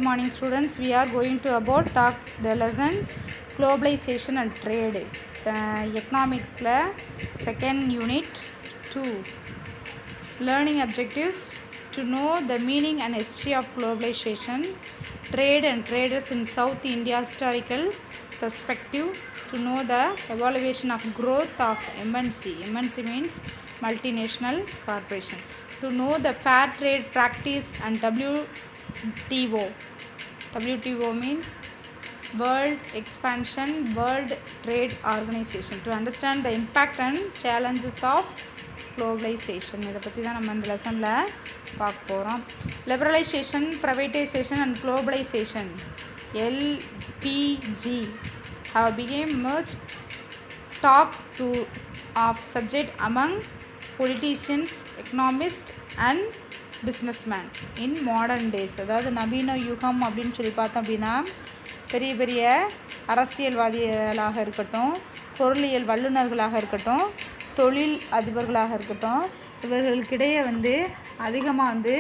morning students. We are going to talk the lesson globalization and trade. Economics la second unit 2. Learning objectives: to know the meaning and history of globalization, trade and traders in South India historical perspective, to know the evaluation of growth of MNC. MNC means multinational corporation. To know the fair trade practice and WTO. WTO means World Expansion World Trade Organization. To understand the impact and challenges of globalization. இதை பற்றி தான் நம்ம இந்த லெசனில் பார்க்க போகிறோம். Liberalization, privatization and globalization LPG have become much talk to of subject among politicians, economists and businessmen in modern days. அதாவது நவீன யுகம் அப்படின்னு சொல்லி பார்த்தோம் அப்படின்னா பெரிய பெரிய அரசியல்வாதிகளாக இருக்கட்டும், பொருளியல் வல்லுநர்களாக இருக்கட்டும், தொழில் அதிபர்களாக இருக்கட்டும், இவர்களுக்கிடையே அதிகமாக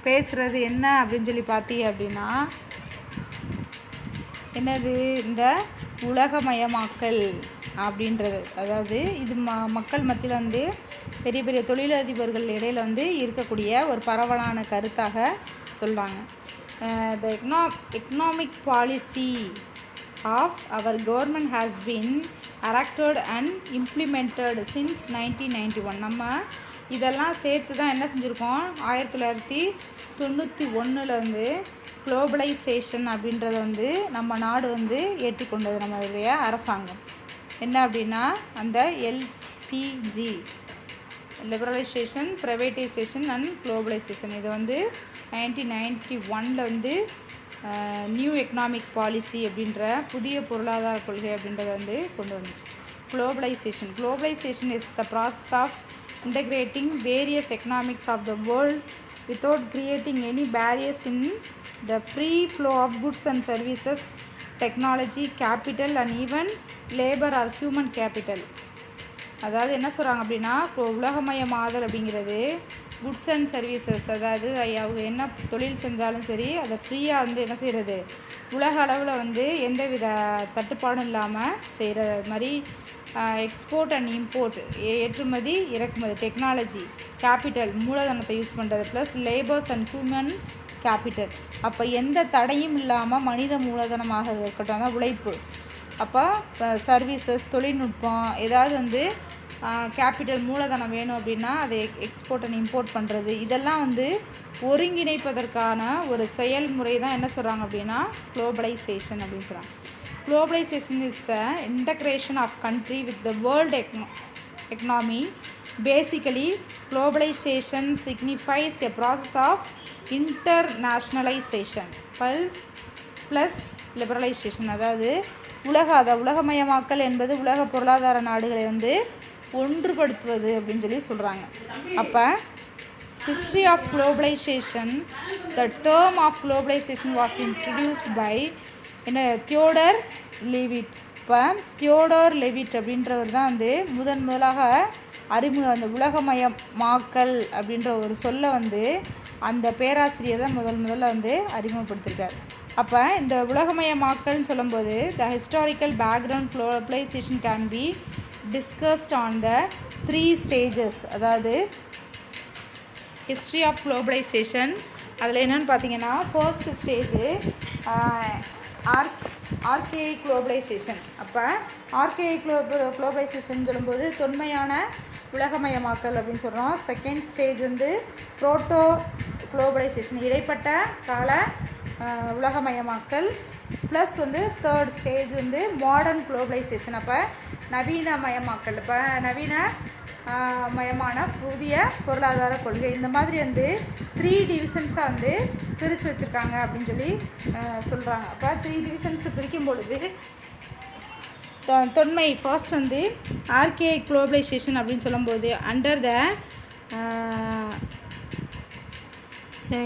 பேசுகிறது என்ன அப்படின்னு சொல்லி பார்த்தீங்க அப்படின்னா என்னது, இந்த உலகமயமாக்கல் அப்படின்றது. அதாவது இது மக்கள் மத்தியில் பெரிய பெரிய தொழிலதிபர்கள் இடையில் இருக்கக்கூடிய ஒரு பரவலான கருத்தாக சொல்கிறாங்க. The economic policy of our government has been enacted and implemented since 1991. நம்ம இதெல்லாம் சேர்த்து தான் என்ன செஞ்சுருக்கோம், 1991 குளோபலைசேஷன் அப்படின்றத நம்ம நாடு ஏற்றுக்கொண்டது நம்மளுடைய அரசாங்கம். என்ன அப்படின்னா அந்த LPG, liberalisation, privatisation and globalisation, இது 1991 நியூ எக்கனாமிக் பாலிசி அப்படின்ற புதிய பொருளாதார கொள்கை அப்படின்றத கொண்டு வந்துச்சு. Globalisation is the process of integrating various economics of the world without creating any barriers in the free flow of goods and services, technology, capital and even labor or human capital. அதாவது என்ன சொல்கிறாங்க அப்படின்னா, உலகமயமாதல் அப்படிங்கிறது goods and services, அதாவது அவங்க என்ன தொழில் செஞ்சாலும் சரி அதை ஃப்ரீயாக என்ன செய்கிறது, உலக அளவில் எந்த வித தட்டுப்பாடும் இல்லாமல் செய்கிற மாதிரி எக்ஸ்போர்ட் அண்ட் இம்போர்ட், ஏற்றுமதி இறக்குமதி, டெக்னாலஜி, கேபிட்டல் மூலதனத்தை யூஸ் பண்ணுறது, plus labours and human capital. அப்போ எந்த தடையும் இல்லாமல் மனித மூலதனமாக இருக்கட்டும், அதான் உழைப்பு. அப்போ சர்வீசஸ், தொழில்நுட்பம், ஏதாவது கேபிட்டல் மூலதனம் வேணும் அப்படின்னா அதை எக்ஸ்போர்ட் அண்ட் இம்போர்ட் பண்ணுறது, இதெல்லாம் ஒருங்கிணைப்பதற்கான ஒரு செயல்முறை தான் என்ன சொல்கிறாங்க அப்படின்னா குளோபலைசேஷன் அப்படின்னு சொல்கிறாங்க. Globalization is the integration of country with the world economy. Basically, globalization signifies a process of internationalization plus liberalization. அதாவது உலகமயமாக்கல் என்பது உலக பொருளாதார நாடுகளை ஒன்றுபடுத்துவது அப்படின்னு சொல்லி சொல்கிறாங்க. அப்போ history of globalization, the term of globalization was introduced by Theodore Levitt. இப்போ தியோடர் லெவிட் அப்படின்றவர் தான் முதலாக அந்த உலகமயமாக்கல் அப்படின்ற ஒரு சொல்லை அந்த பேராசிரியர் தான் முதல்ல அறிமுகப்படுத்தியிருக்கார். அப்போ இந்த உலகமயமாக்கல்னு சொல்லும்போது the historical background globalisation can be discussed on the 3 stages. அதாவது ஹிஸ்ட்ரி ஆஃப் குளோபலைசேஷன் அதில் என்னென்னு பார்த்தீங்கன்னா, ஃபர்ஸ்ட் ஸ்டேஜு ஆர்கேயிக் குளோபலைசேஷன். அப்போ ஆர்கேயிக் குளோபலைசேஷன் சொல்லும்போது தொன்மையான உலகமயமாக்கல் அப்படின்னு சொல்கிறோம். செகண்ட் ஸ்டேஜ் புரோட்டோ குளோபலைசேஷன், இடைப்பட்ட கால உலகமயமாக்கல். Plus third stage modern globalisation. அப்போ நவீனமயமாக்கல், இப்போ மயமான புதிய பொருளாதார கொள்கை. இந்த மாதிரி 3 டிவிஷன்ஸாக பிரித்து வச்சுருக்காங்க அப்படின்னு சொல்லி சொல்கிறாங்க. அப்போ 3 டிவிஷன்ஸ் பிரிக்கும் பொழுது தொன்மை ஃபர்ஸ்ட் ஆர்கேயிக் குளோபலைசேஷன் அப்படின்னு சொல்லும்போது அண்டர் த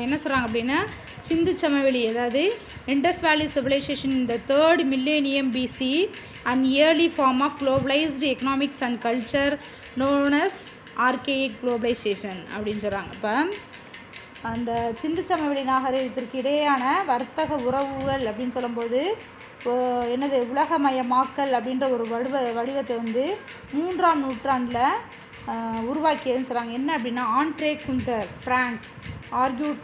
என்ன சொல்கிறாங்க அப்படின்னா சிந்து சமவெளி, அதாவது இண்டஸ் வேலி civilisation in the 3rd millennium BC and early form of globalized economics and culture known as archaic globalization அப்படின்னு சொல்கிறாங்க. இப்போ அந்த சிந்து சமவெளி நாகரிகத்திற்கு இடையேயான வர்த்தக உறவுகள் அப்படின்னு சொல்லும்போது என்னது உலகமயமாக்கல் அப்படின்ற ஒரு வடிவத்தை வந்து 3ஆம் நூற்றாண்டில் உருவாக்கியதுன்னு சொல்கிறாங்க. என்ன அப்படின்னா Andre Gunder Frank argued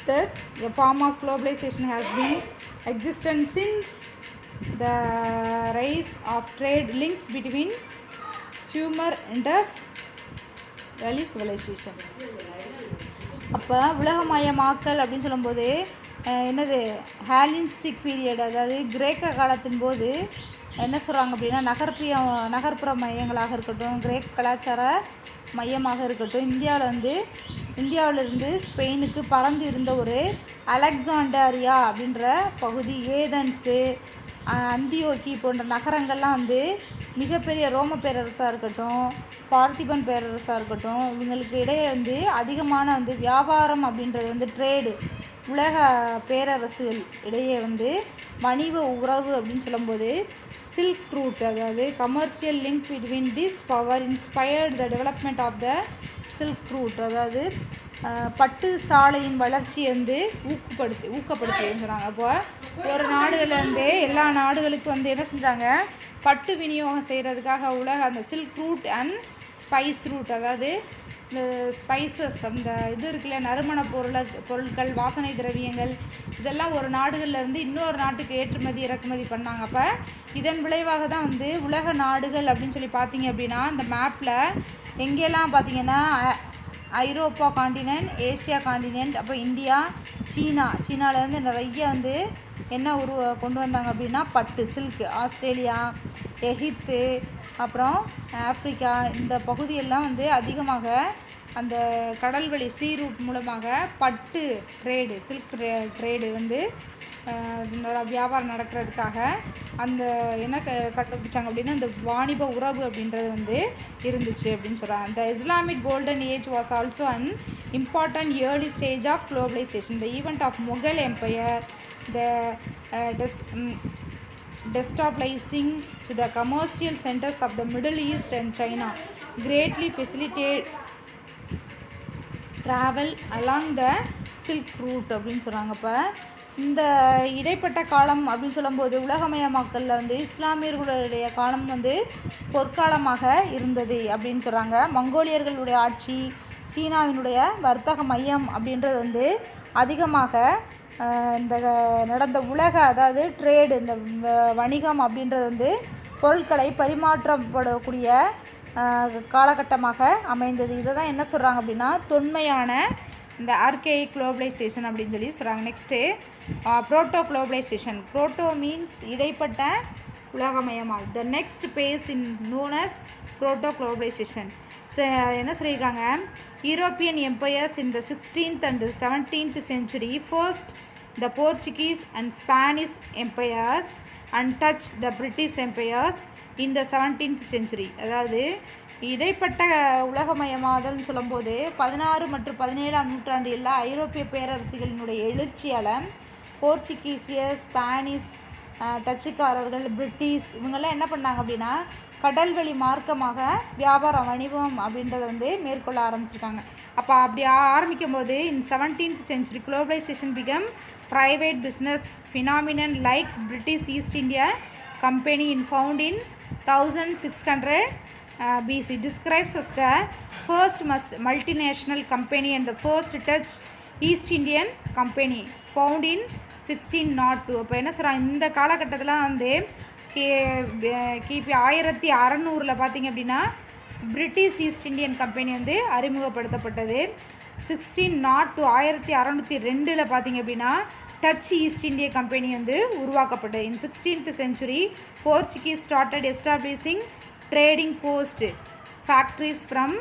that a form of globalization has been existent since the rise of trade links between Sumer Indus Valley civilization. அப்போ உலகமயமாக்கல் அப்படின்னு சொல்லும்போது என்னது ஹேலினிஸ்டிக் பீரியட், அதாவது கிரேக்க காலத்தின் போது என்ன சொல்கிறாங்க அப்படின்னா நகர்ப்புற மையங்களாக இருக்கட்டும், கிரேக்க கலாச்சார மையமாக இருக்கட்டும், இந்தியாவிலிருந்து ஸ்பெயினுக்கு பறந்து இருந்த ஒரு அலெக்சாண்டரியா அப்படின்ற பகுதி, ஏதென்ஸு, அந்தியோக்கி போன்ற நகரங்கள்லாம் வந்து மிகப்பெரிய ரோம பேரரசாக இருக்கட்டும், பார்த்திபன் பேரரசாக இருக்கட்டும், இவங்களுக்கு இடையே வந்து அதிகமான வந்து வியாபாரம் அப்படின்றது வந்து ட்ரேடு, உலக பேரரசுகள் இடையே வந்து வணிக உறவு அப்படின்னு சொல்லும்போது சில்க் ரூட், அதாவது commercial link between this power inspired the development of the silk route, அதாவது பட்டு சாலையின் வளர்ச்சியை வந்து ஊக்கப்படுத்தின்னு சொன்னாங்க. அப்போ ஒரு நாடுகள்லேருந்து எல்லா நாடுகளுக்கும் வந்து என்ன செஞ்சாங்க, பட்டு விநியோகம் செய்கிறதுக்காக அந்த silk route and spice route, அதாவது இந்த ஸ்பைசஸ், அந்த இது இருக்குல்ல, நறுமண பொருட்கள், வாசனை திரவியங்கள், இதெல்லாம் ஒரு நாடுகள்லேருந்து இன்னொரு நாட்டுக்கு ஏற்றுமதி இறக்குமதி பண்ணாங்க. அப்போ இதன் விளைவாக தான் வந்து உலக நாடுகள் அப்படின்னு சொல்லி பார்த்தீங்க அப்படின்னா இந்த மேப்பில் எங்கெல்லாம் பார்த்தீங்கன்னா ஐரோப்பா காண்டினென்ட், ஏஷியா காண்டினென்ட், அப்போ இந்தியா, சீனாவிலேருந்து நிறைய வந்து என்ன கொண்டு வந்தாங்க அப்படின்னா பட்டு, சில்க், ஆஸ்திரேலியா, எகிப்து, அப்புறம் ஆஃப்ரிக்கா, இந்த பகுதியெல்லாம் வந்து அதிகமாக அந்த கடல்வழி ரூட் மூலமாக பட்டு ட்ரேடு, சில்க் ட்ரேடு வந்து வியாபாரம் நடக்கிறதுக்காக அந்த என்ன கண்டுபிடிச்சாங்க அப்படின்னா இந்த வாணிப உறவு அப்படின்றது வந்து இருந்துச்சு அப்படின்னு சொல்கிறாங்க. The Islamic Golden Age was also an important early stage of globalization. The event of Mughal Empire, the destabilizing to the commercial centers of the Middle East and China, greatly facilitated travel along the Silk Route அப்படின்னு சொல்கிறாங்க. இப்போ இந்த இடைப்பட்ட காலம் அப்படின்னு சொல்லும்போது உலகமயமாக்கலில் வந்து இஸ்லாமியர்களுடைய காலம் வந்து பொற்காலமாக இருந்தது அப்படின்னு சொல்கிறாங்க. மங்கோலியர்களுடைய ஆட்சி, சீனாவினுடைய வர்த்தக மையம் அப்படின்றது வந்து அதிகமாக இந்த நடந்த அதாவது ட்ரேடு, இந்த வணிகம் அப்படின்றது வந்து பொருட்களை பரிமாற்றப்படக்கூடிய காலகட்டமாக அமைந்தது. இதை தான் என்ன சொல்கிறாங்க அப்படின்னா தொன்மையான இந்த ஆர்கேயிக் குளோபலைசேஷன் அப்படின்னு சொல்லி சொல்கிறாங்க. Next proto globalisation. Proto means இடைப்பட்ட உலகமயமால். The next phase is known as proto globalisation. என்ன சொல்லியிருக்காங்க, European empires in the 16th and 17th century first the Portuguese and Spanish empires and touched the British empires in the 17th century. அதாவது இடைப்பட்ட உலகமயமாதல்னு சொல்லும்போது 16 மற்றும் 17ஆம் நூற்றாண்டு எல்லா ஐரோப்பிய பேரரசுகளினுடைய எழுச்சியால் போர்ச்சுகீசியர், Spanish, டச்சுக்காரர்கள், British இவங்கெல்லாம் என்ன பண்ணாங்க அப்படின்னா கடல்வழி மார்க்கமாக வியாபாரம், வணிகம் அப்படின்றத வந்து மேற்கொள்ள ஆரம்பிச்சிருக்காங்க. அப்போ அப்படி ஆரம்பிக்கும் போது இன் 17th century globalization became private business phenomenon like British East India Company found in 1600 BC describes as the first multinational company and the first Dutch East Indian Company found in 1602. அப்போ என்ன சொல்கிறாங்க, இந்த காலகட்டத்தில் வந்து கிபி 1600 பார்த்திங்க அப்படின்னா பிரிட்டிஷ் ஈஸ்ட் இந்தியன் கம்பெனி வந்து அறிமுகப்படுத்தப்பட்டது. 1602 1602 பார்த்திங்க அப்படின்னா டச் ஈஸ்ட் இந்திய கம்பெனி வந்து உருவாக்கப்பட்டது. In 16th century Portuguese started establishing trading post factories from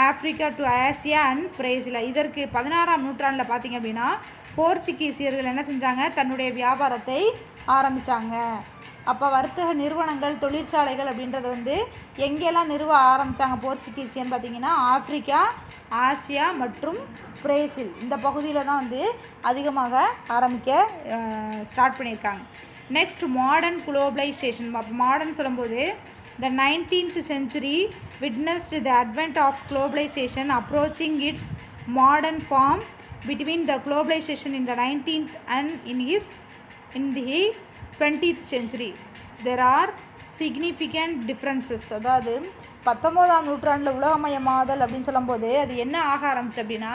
Africa to Asia and பிரேசிலா. இதற்கு 16ஆம் நூற்றாண்டில் பார்த்திங்க அப்படின்னா போர்ச்சுகீசியர்கள் என்ன செஞ்சாங்க, தன்னுடைய வியாபாரத்தை ஆரம்பித்தாங்க. அப்போ வர்த்தக நிறுவனங்கள், தொழிற்சாலைகள் அப்படின்றது வந்து எங்கெல்லாம் நிறுவ ஆரம்பித்தாங்க போர்ச்சுகீசியன்னு பார்த்திங்கன்னா ஆஃப்ரிக்கா, ஆசியா மற்றும் பிரேசில் இந்த பகுதியில் தான் வந்து அதிகமாக ஆரம்பிக்க ஸ்டார்ட் பண்ணியிருக்காங்க. Next modern globalisation. மாடர்ன் சொல்லும்போது the 19th century witnessed the advent of globalization approaching its modern form. between the globalization in the 19th and in the 20th century. There are significant differences. அதாவது 19ஆம் நூற்றாண்டில் உலகமயமாதல் அப்படின்னு சொல்லும்போது அது என்ன ஆக ஆரம்பிச்சு அப்படின்னா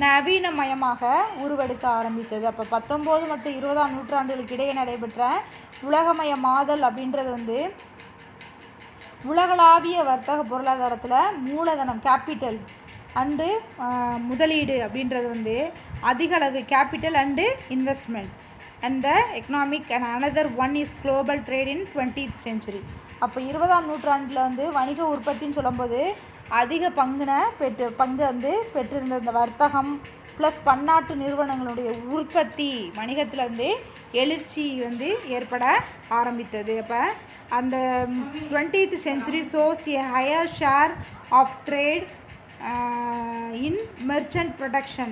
நவீனமயமாக உருவெடுக்க ஆரம்பித்தது. அப்போ 19 மற்றும் 20ஆம் நூற்றாண்டுகளுக்கு இடையே நடைபெற்ற உலகமயமாதல் அப்படின்றது வந்து உலகளாவிய வர்த்தக பொருளாதாரத்தில் மூலதனம் கேபிட்டல் அண்டு முதலீடு அப்படின்றது வந்து அதிகளவு capital and investment and the economic and another one is global trade in 20th century. அப்போ 20ஆம் நூற்றாண்டில் வந்து வணிக உற்பத்தின்னு சொல்லும்போது அதிக பங்கு வந்து பெற்றிருந்த இந்த வர்த்தகம் ப்ளஸ் பன்னாட்டு நிறுவனங்களுடைய உற்பத்தி வணிகத்தில் வந்து எழுச்சி வந்து ஏற்பட ஆரம்பித்தது. அப்போ அந்த 20th century shows a higher share of trade in merchant production,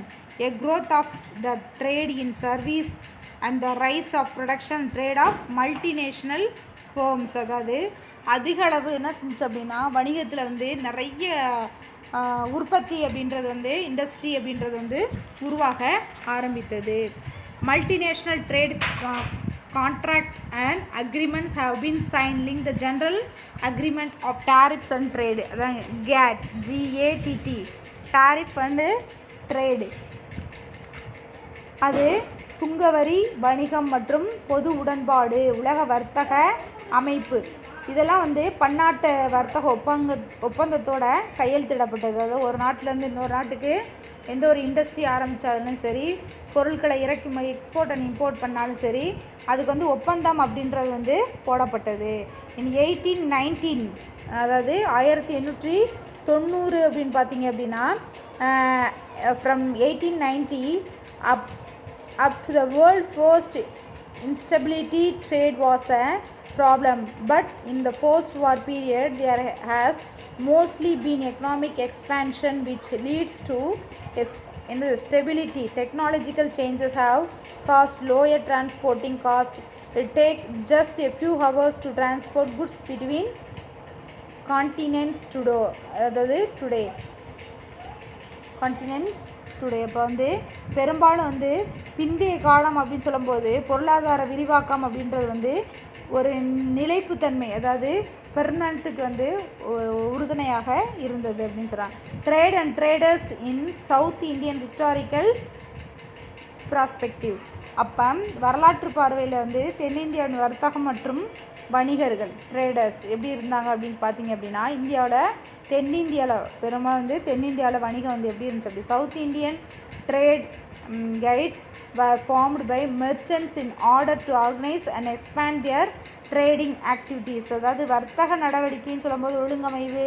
a growth of the trade in service and the rise of production trade of multinational firms. அதாவது அதிக அளவு என்ன செஞ்சு அப்படின்னா வணிகத்தில் வந்து நிறைய உற்பத்தி அப்படின்றது வந்து இண்டஸ்ட்ரி அப்படின்றது வந்து உருவாக ஆரம்பித்தது. Multinational trade contract and agreements have been signed link the general agreement of tariffs and trade அதான் GATT tariff and trade. அது சுங்கவரி வணிகம் மற்றும் பொது உடன்பாடு உலக வர்த்தக அமைப்பு இதெல்லாம் வந்து பன்னாட்டு வர்த்தக ஒப்பந்தத்தோட கையெழுத்திடப்பட்டது. அதாவது ஒரு நாட்டிலேருந்து இன்னொரு நாட்டுக்கு எந்த ஒரு இண்டஸ்ட்ரி ஆரம்பித்தாலும் சரி பொருட்களை எக்ஸ்போர்ட் அண்ட் இம்போர்ட் பண்ணாலும் சரி அதுக்கு வந்து ஒப்பந்தம் அப்படின்றது வந்து போடப்பட்டது. இன் 1819 அதாவது 1890 அப்படின்னு பார்த்தீங்க அப்படின்னா from 1890 up to the world first instability trade was a problem, but in the post war period there has mostly been economic expansion which leads to stability. Technological changes have caused lower transporting costs. It takes just a few hours to transport goods between continents today. Continents today. இப்போ வந்து பெரும்பாலும் வந்து பிந்தைய காலம் அப்படின்னு சொல்லும்போது பொருளாதார விரிவாக்கம் அப்படின்றது வந்து ஒரு நிலைப்புத்தன்மை அதாவது பெர்மனண்ட்டுக்கு வந்து உறுதுணையாக இருந்தது அப்படின்னு சொல்கிறாங்க. Trade and traders in South Indian historical prospective. அப்போ வரலாற்று பார்வையில் வந்து தென்னிந்தியாவின் வர்த்தகம் மற்றும் வணிகர்கள் ட்ரேடர்ஸ் எப்படி இருந்தாங்க அப்படின்னு பார்த்தீங்க அப்படின்னா தென்னிந்தியாவில் பெரும்பாலும் வந்து தென்னிந்தியாவில் வணிகம் வந்து எப்படி இருந்துச்சு அப்படி south Indian trade guides were formed by merchants in order to organize and expand their trading activities. அதாவது வர்த்தக நடவடிக்கைன்னு சொல்லும்போது ஒழுங்கமைவு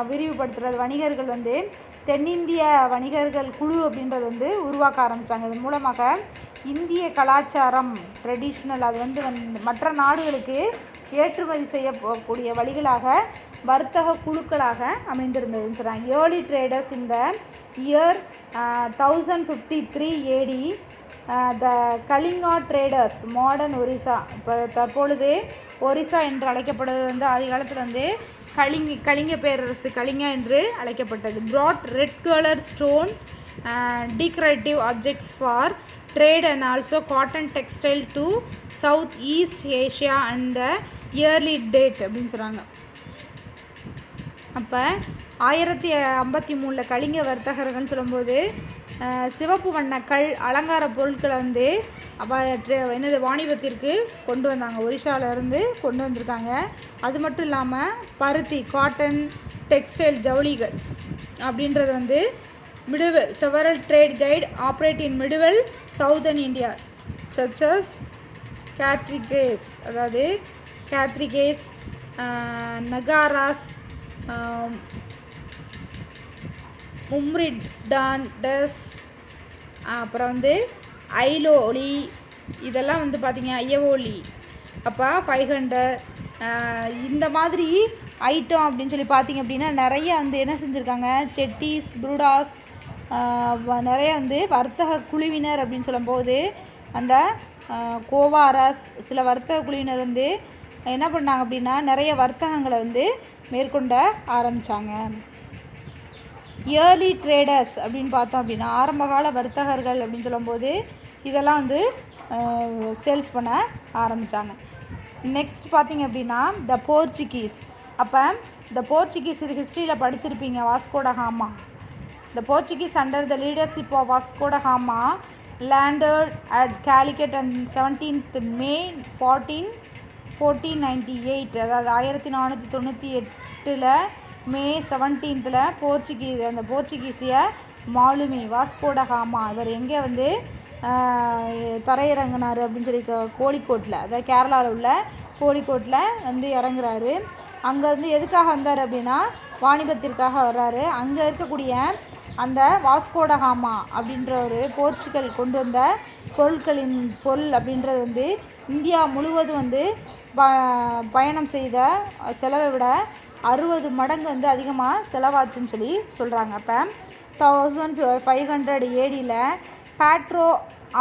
விரிவுபடுத்துறது வணிகர்கள் வந்து தென்னிந்திய வணிகர்கள் குழு அப்படின்றது வந்து உருவாக்க ஆரம்பித்தாங்க. இதன் மூலமாக இந்திய கலாச்சாரம் ட்ரெடிஷ்னல் அது வந்து மற்ற நாடுகளுக்கு ஏற்றுமதி செய்யக்கூடிய வழிகளாக வர்த்தக குழுக்களாக அமைந்திருந்ததுன்னு சொல்கிறாங்க. ஏர்லி ட்ரேடர்ஸ் இந்த இயர் 1053 AD த கலிங்கா ட்ரேடர்ஸ் மாடர்ன் ஒரிசா இப்போ தற்பொழுது ஒரிசா என்று அழைக்கப்படுவது வந்து ஆதி காலத்தில் வந்து கலிங்க பேரரசு கலிங்கா என்று அழைக்கப்பட்டது. brought red colored stone decorative objects for trade and also cotton textile to South East Asia and the early date அப்படின்னு சொல்கிறாங்க. அப்போ 1053 கலிங்க வர்த்தகர்கள்னு சொல்லும்போது சிவப்பு வண்ணக்கல் அலங்கார பொருட்களை வந்து வாணிபத்திற்கு கொண்டு வந்தாங்க. ஒரிசாவிலேருந்து கொண்டு வந்திருக்காங்க. அது மட்டும் இல்லாமல் பருத்தி காட்டன் டெக்ஸ்டைல் ஜவுளிகள் அப்படின்றது வந்து medieval several trade guild operate in medieval southern India சர்ச்சஸ் கேட்ரிகேஸ் அதாவது கேத்ரிகேஸ் நகாராஸ் மும்ரிடான்டஸ் அப்புறம் வந்து ஐலோலி இதெல்லாம் வந்து பார்த்திங்க ஐயவோலி அப்போ 500 இந்த மாதிரி ஐட்டம் அப்படின்னு சொல்லி பார்த்திங்க அப்படின்னா நிறைய வந்து என்ன செஞ்சுருக்காங்க செட்டிஸ் புருடாஸ் நிறைய வந்து வர்த்தக குழுவினர் அப்படின்னு சொல்லும்போது அந்த கோவாரஸ் சில வர்த்தக குழுவினர் வந்து என்ன பண்ணாங்க அப்படின்னா நிறைய வர்த்தகங்களை வந்து மேற்கொண்ட ஆரம்பித்தாங்க. இயர்லி ட்ரேடர்ஸ் அப்படின்னு பார்த்தோம் அப்படின்னா ஆரம்பகால வர்த்தகர்கள் அப்படின்னு சொல்லும்போது இதெல்லாம் வந்து சேல்ஸ் பண்ண ஆரம்பித்தாங்க. நெக்ஸ்ட் பார்த்திங்க அப்படின்னா த போர்ச்சுகீஸ். அப்போ த போர்ச்சுகீஸ் இது ஹிஸ்ட்ரியில் படிச்சிருப்பீங்க. Vasco da Gama. The Portuguese under the leadership of Vasco da Gama landed at Calicut on 17th May 1498. அதாவது 1498 மே 17th அந்த போர்ச்சுகீசிய மாலுமி வாஸ்கோ ட காமா இவர் எங்கே வந்து தரையிறங்கினார் அப்படின்னு சொல்லி கோழிக்கோட்டில், அதாவது கேரளாவில் உள்ள கோழிக்கோட்டில் வந்து இறங்குறாரு. அங்கே வந்து எதுக்காக வந்தார் அப்படின்னா வாணிபத்திற்காக வர்றாரு. அங்கே இருக்கக்கூடிய அந்த வாஸ்கோ ட காமா அப்படின்ற ஒரு போர்ச்சுகல் கொண்டு வந்த பொருள் அப்படின்றது வந்து இந்தியா முழுவதும் வந்து பயணம் செய்த செலவை விட 60 மடங்கு வந்து அதிகமாக செலவாச்சுன்னு சொல்லி சொல்கிறாங்க. அப்போ 1500 ADயில் பேட்ரோ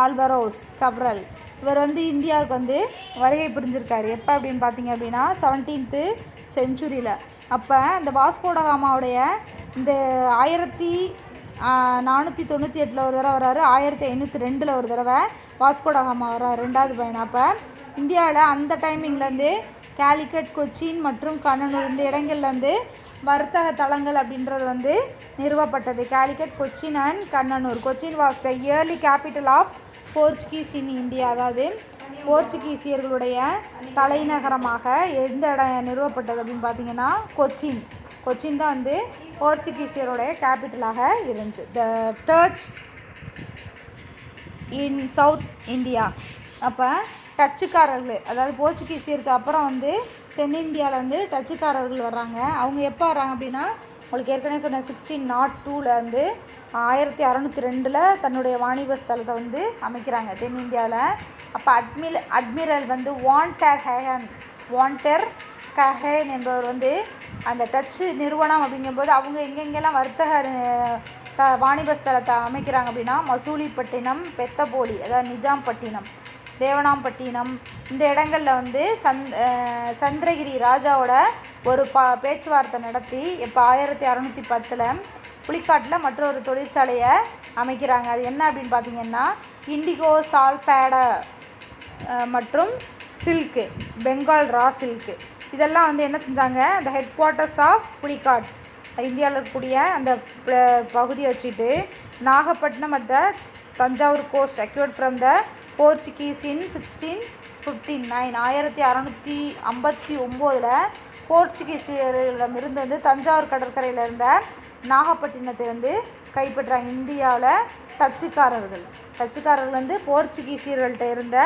ஆல்வரோஸ் கப்ரல் இவர் வந்து இந்தியாவுக்கு வந்து வருகை புரிஞ்சிருக்காரு. எப்போ அப்படின்னு பார்த்தீங்க அப்படின்னா 17th century. அப்போ இந்த வாஸ்கோ ட காமாவுடைய இந்த 1498 ஒரு தடவை வர்றாரு, 1502 ஒரு தடவை வாஸ்கோ ட காமா வர்றாரு, 2வது பயணம். அப்போ இந்தியாவில் அந்த டைமிங்லேருந்து கேலிக்கட், கொச்சின் மற்றும் கண்ணனூர் இந்த இடங்கள்லேருந்து வர்த்தக தலங்கள் அப்படின்றது வந்து நிறுவப்பட்டது. Calicut, Cochin and Cannanore. Cochin was the early capital of Portuguese in India. அதாவது போர்ச்சுகீசியர்களுடைய தலைநகரமாக எந்த இடம் நிறுவப்பட்டது அப்படின்னு பார்த்தீங்கன்னா கொச்சின் தான் வந்து போர்ச்சுகீசியருடைய கேபிட்டலாக இருந்துச்சு. The touch in South India. அப்போ டச்சுக்காரர்கள், அதாவது போர்ச்சுகீசியருக்கு அப்புறம் வந்து தென்னிந்தியாவில் வந்து டச்சுக்காரர்கள் வர்றாங்க. அவங்க எப்போ வர்றாங்க அப்படின்னா உங்களுக்கு ஏற்கனவே சொன்ன 1602 வந்து 1602 தன்னுடைய வாணிப ஸ்தலத்தை வந்து அமைக்கிறாங்க தென்னிந்தியாவில். அப்போ அட்மிரல் வந்து வான்டர் கஹேன் என்பவர் வந்து அந்த டச்சு நிறுவனம் அப்படிங்கும்போது அவங்க எங்கெங்கெல்லாம் வர்த்தக வாணிப ஸ்தலத்தை அமைக்கிறாங்க அப்படின்னா மசூலிப்பட்டினம், பெத்தபோலி, அதாவது நிஜாம்பட்டினம், தேவனாம்பட்டினம் இந்த இடங்களில் வந்து சந்திரகிரி ராஜாவோட ஒரு பேச்சுவார்த்தை நடத்தி இப்போ 1610 புலிக்காட்டில் மற்றொரு தொழிற்சாலையை அமைக்கிறாங்க. அது என்ன அப்படின்னு பார்த்தீங்கன்னா இண்டிகோ, சால்பேடை மற்றும் சில்க்கு, பெங்கால் ரா சில்க்கு இதெல்லாம் வந்து என்ன செஞ்சாங்க, அந்த ஹெட் குவார்ட்டர்ஸ் ஆஃப் புலிக்காட் இந்தியாவில் இருக்கக்கூடிய அந்த பகுதியை வச்சுட்டு Nagapattinam at the Thanjavur coast acquired from the Portuguese in 1659. 1659 போர்ச்சுகீசியர்களிடமிருந்து வந்து தஞ்சாவூர் கடற்கரையில் இருந்த நாகப்பட்டினத்தை வந்து கைப்பற்றாங்க. இந்தியாவில் டச்சுக்காரர்கள் வந்து போர்ச்சுகீசியர்கள்ட்ட இருந்த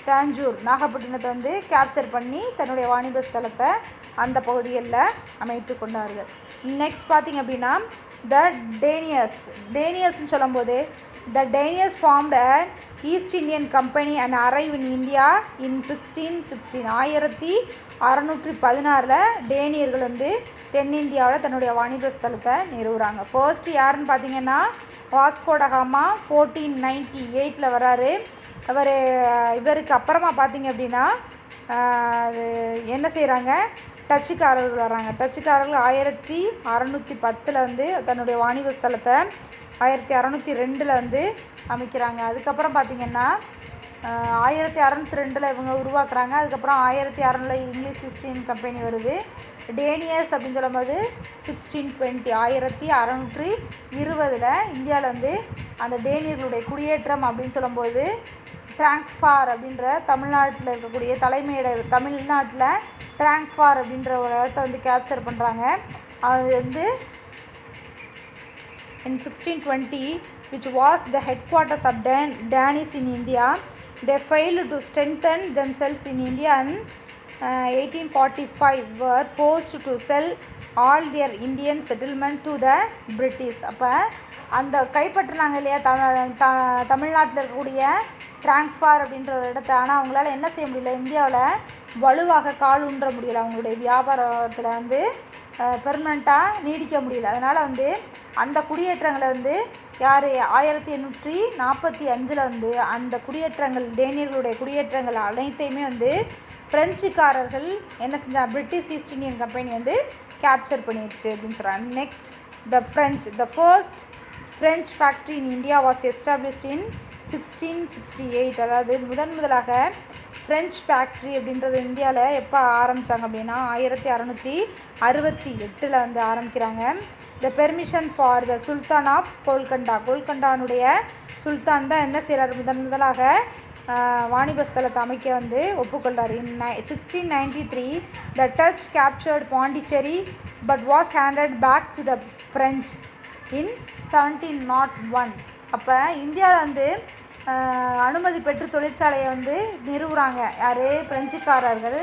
தாஞ்சூர் நாகப்பட்டினத்தை வந்து கேப்சர் பண்ணி தன்னுடைய வாணிப ஸ்தலத்தை அந்த பகுதிகளில் அமைத்து கொண்டார்கள். நெக்ஸ்ட் பார்த்திங்க அப்படின்னா த டேனியர்ஸ்ன்னு சொல்லும்போது the Danes formed a east Indian company and arrive in India in 1616. 1616 டேனியர்கள் வந்து தென்னிந்தியாவில் தன்னுடைய வாணிப ஸ்தலத்தை நிறுவுறாங்க. ஃபர்ஸ்ட் யாருன்னு பார்த்தீங்கன்னா வாஸ்கோ ட காமா 1498 வராரு. இவருக்கு அப்புறமா பார்த்தீங்க அப்படின்னா என்ன செய்கிறாங்க, டச்சுக்காரர்கள் வராங்க. டச்சுக்காரர்கள் 1610 வந்து தன்னுடைய வாணிப ஸ்தலத்தை 1602 வந்து அமைக்கிறாங்க. அதுக்கப்புறம் பார்த்திங்கன்னா 1602 இவங்க உருவாக்குறாங்க. அதுக்கப்புறம் 1600 இங்கிலீஷ் ஈஸ்ட் இந்தியன் கம்பெனி வருது. டேனியர்ஸ் அப்படின்னு சொல்லும்போது 1620 1620 இந்தியாவில் வந்து அந்த டேனியர்களுடைய குடியேற்றம் அப்படின்னு சொல்லும்போது ட்ராங்க்ஃபார் அப்படின்ற தமிழ்நாட்டில் இருக்கக்கூடிய தமிழ்நாட்டில் ட்ராங்க்ஃபார் அப்படின்ற ஒரு இடத்த வந்து கேப்சர் பண்ணுறாங்க. அது வந்து in 1620 which was the headquarters of Danes in India. They failed to strengthen themselves in India and 1845 were forced to sell all their Indian settlement to the British. அப்போ அந்த கைப்பற்றினாங்க இல்லையா தமிழ்நாட்டில் இருக்கக்கூடிய ட்ராங்க்ஃபார் அப்படின்ற ஒரு இடத்த. ஆனால் அவங்களால என்ன செய்ய முடியல, இந்தியாவில் வலுவாக கால் ஊன்ற முடியல, அவங்களுடைய வியாபாரத்தில் வந்து பெர்மனண்ட்டாக நீடிக்க முடியல. அதனால் வந்து அந்த குடியேற்றங்களை வந்து யார் 1845 வந்து அந்த குடியேற்றங்கள் டேனியர்களுடைய குடியேற்றங்கள் அனைத்தையுமே வந்து பிரெஞ்சுக்காரர்கள் என்ன செஞ்சாங்க, பிரிட்டிஷ் ஈஸ்ட் இந்தியன் கம்பெனி வந்து கேப்சர் பண்ணிடுச்சு அப்படின்னு சொல்கிறாங்க. Next The first French factory in India was established in 1668. அதாவது முதலாக ஃப்ரெஞ்ச் ஃபேக்ட்ரி அப்படின்றது இந்தியாவில் எப்போ ஆரம்பித்தாங்க அப்படின்னா 1668 வந்து ஆரம்பிக்கிறாங்க. The permission for the sultan of கோல்கண்டானுடைய சுல்தான் தான் என்ன செய்கிறார், முதலாக வாணிப ஸ்தலத்தை அமைக்க வந்து ஒப்புக்கொண்டார். In 1693 the Dutch captured Pondicherry but was handed back to the French in 1701. அப்போ இந்தியாவில் வந்து அனுமதி பெற்று தொழிற்சாலையை வந்து நிறுவுகிறாங்க யார், பிரெஞ்சுக்காரர்கள்.